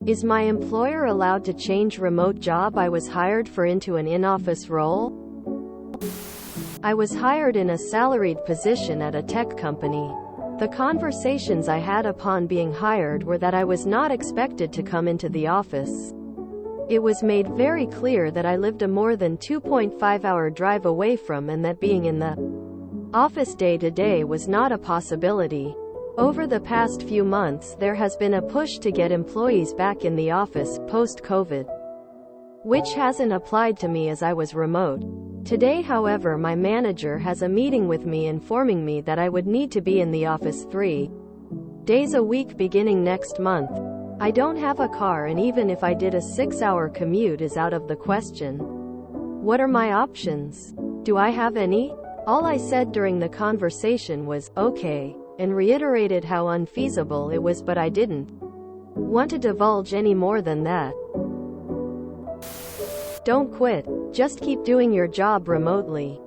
Is my employer allowed to change remote job I was hired for into an in-office role? I was hired in a salaried position at a tech company. The conversations I had upon being hired were that I was not expected to come into the office. It was made very clear that I lived a more than 2.5-hour drive away from and that being in the office day to day was not a possibility. Over the past few months there has been a push to get employees back in the office, post-COVID, which hasn't applied to me as I was remote. Today, however, my manager has a meeting with me informing me that I would need to be in the office 3 days a week beginning next month. I don't have a car, and even if I did a 6-hour commute is out of the question. What are my options? Do I have any? All I said during the conversation was, okay, and reiterated how unfeasible it was, but I didn't want to divulge any more than that. Don't quit. Just keep doing your job remotely.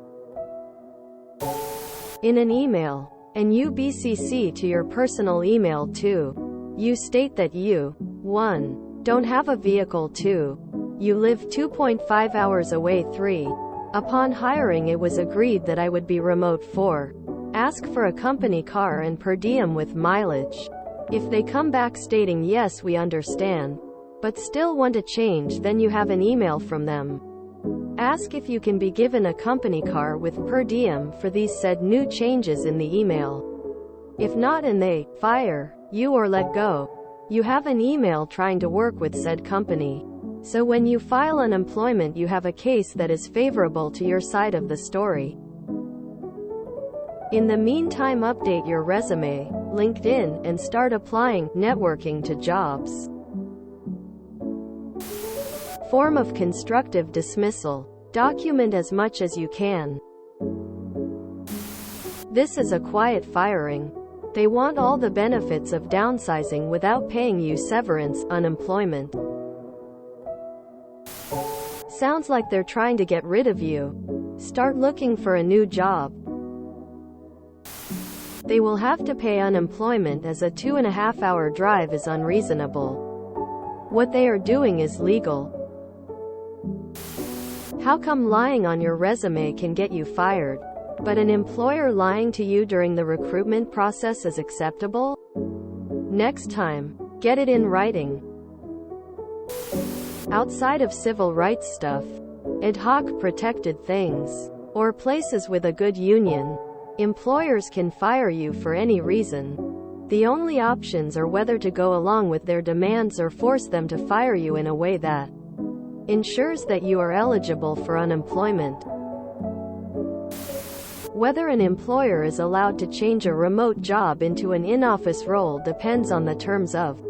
In an email, and you BCC to your personal email 2, you state that you 1. Don't have a vehicle. 2. You live 2.5 hours away. 3. Upon hiring it was agreed that I would be remote. 4. Ask for a company car and per diem with mileage. If they come back stating yes, we understand, but still want to change, then you have an email from them. Ask if you can be given a company car with per diem for these said new changes in the email. If not, and they fire you or let go, you have an email trying to work with said company. So when you file unemployment, you have a case that is favorable to your side of the story. In the meantime, update your resume, LinkedIn, and start applying, networking to jobs. Form of constructive dismissal. Document as much as you can. This is a quiet firing. They want all the benefits of downsizing without paying you severance, unemployment. Sounds like they're trying to get rid of you. Start looking for a new job. They will have to pay unemployment as a 2.5-hour drive is unreasonable. What they are doing is legal. How come lying on your resume can get you fired, but an employer lying to you during the recruitment process is acceptable? Next time, get it in writing. Outside of civil rights stuff, ad hoc protected things, or places with a good union, employers can fire you for any reason. The only options are whether to go along with their demands or force them to fire you in a way that ensures that you are eligible for unemployment. Whether an employer is allowed to change a remote job into an in-office role depends on the terms of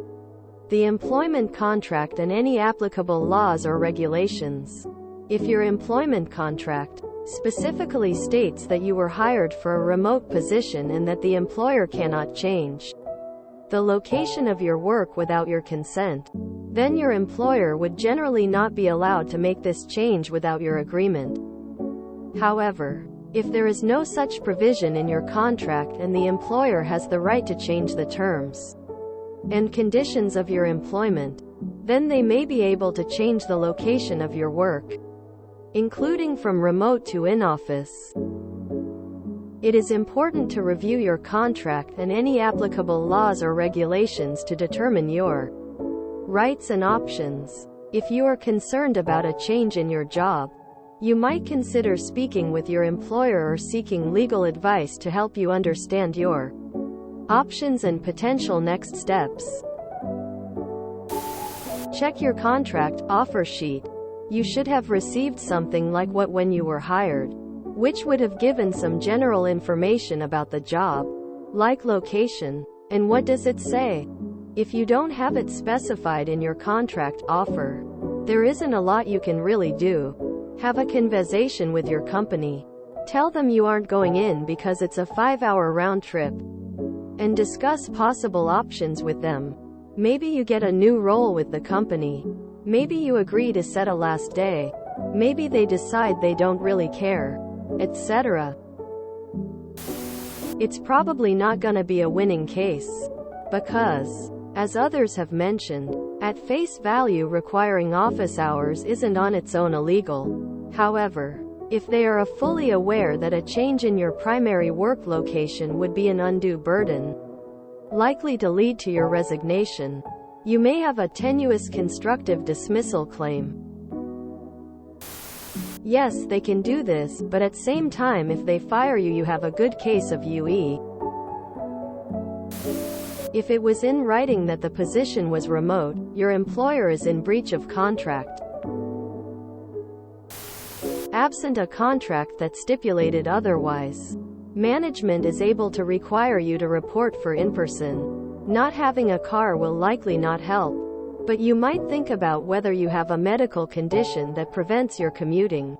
the employment contract and any applicable laws or regulations. If your employment contract specifically states that you were hired for a remote position and that the employer cannot change the location of your work without your consent, then your employer would generally not be allowed to make this change without your agreement. However, if there is no such provision in your contract and the employer has the right to change the terms and conditions of your employment, then they may be able to change the location of your work, including from remote to in-office. It is important to review your contract and any applicable laws or regulations to determine your rights and options. If you are concerned about a change in your job, you might consider speaking with your employer or seeking legal advice to help you understand your options and potential next steps. Check your contract offer sheet. You should have received something like what when you were hired, which would have given some general information about the job, like location, and what does it say. If you don't have it specified in your contract offer, there isn't a lot you can really do. Have a conversation with your company. Tell them you aren't going in because it's a 5-hour round trip, and discuss possible options with them. Maybe you get a new role with the company. Maybe you agree to set a last day. Maybe they decide they don't really care, etc. It's probably not gonna be a winning case, because, as others have mentioned, At face value, requiring office hours isn't on its own illegal. However, if they are fully aware that a change in your primary work location would be an undue burden, likely to lead to your resignation, you may have a tenuous constructive dismissal claim. Yes, they can do this, but at same time, if they fire you, you have a good case of UE. If it was in writing that the position was remote, your employer is in breach of contract. Absent a contract that stipulated otherwise, management is able to require you to report for in-person. Not having a car will likely not help, but you might think about whether you have a medical condition that prevents your commuting,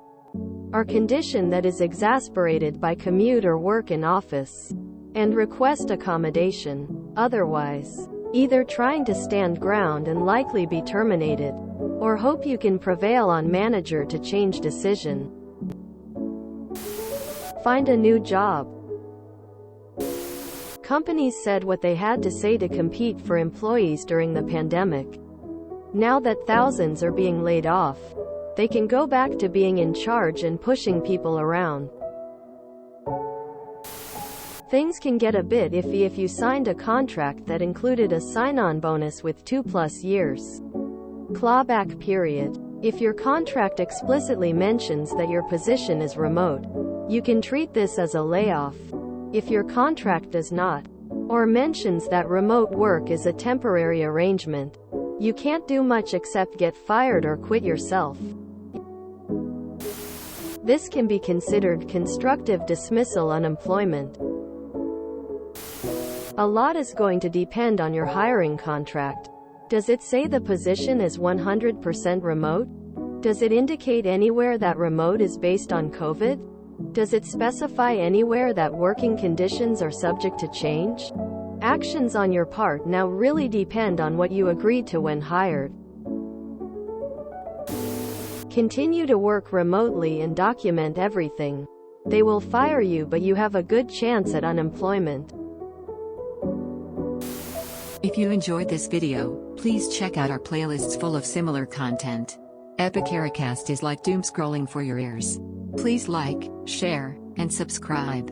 or condition that is exacerbated by commute or work in office, and request accommodation. Otherwise, either trying to stand ground and likely be terminated, or hope you can prevail on manager to change decision. Find a new job. Companies said what they had to say to compete for employees during the pandemic. Now that thousands are being laid off, they can go back to being in charge and pushing people around. Things can get a bit iffy if you signed a contract that included a sign-on bonus with 2+ years clawback period. If your contract explicitly mentions that your position is remote, you can treat this as a layoff. If your contract does not, or mentions that remote work is a temporary arrangement, you can't do much except get fired or quit yourself. This can be considered constructive dismissal unemployment. A lot is going to depend on your hiring contract. Does it say the position is 100% remote? Does it indicate anywhere that remote is based on COVID? Does it specify anywhere that working conditions are subject to change? Actions on your part now really depend on what you agreed to when hired. Continue to work remotely and document everything. They will fire you, but you have a good chance at unemployment. If you enjoyed this video, please check out our playlists full of similar content. Epic Ericast is like doom scrolling for your ears. Please like, share, and subscribe.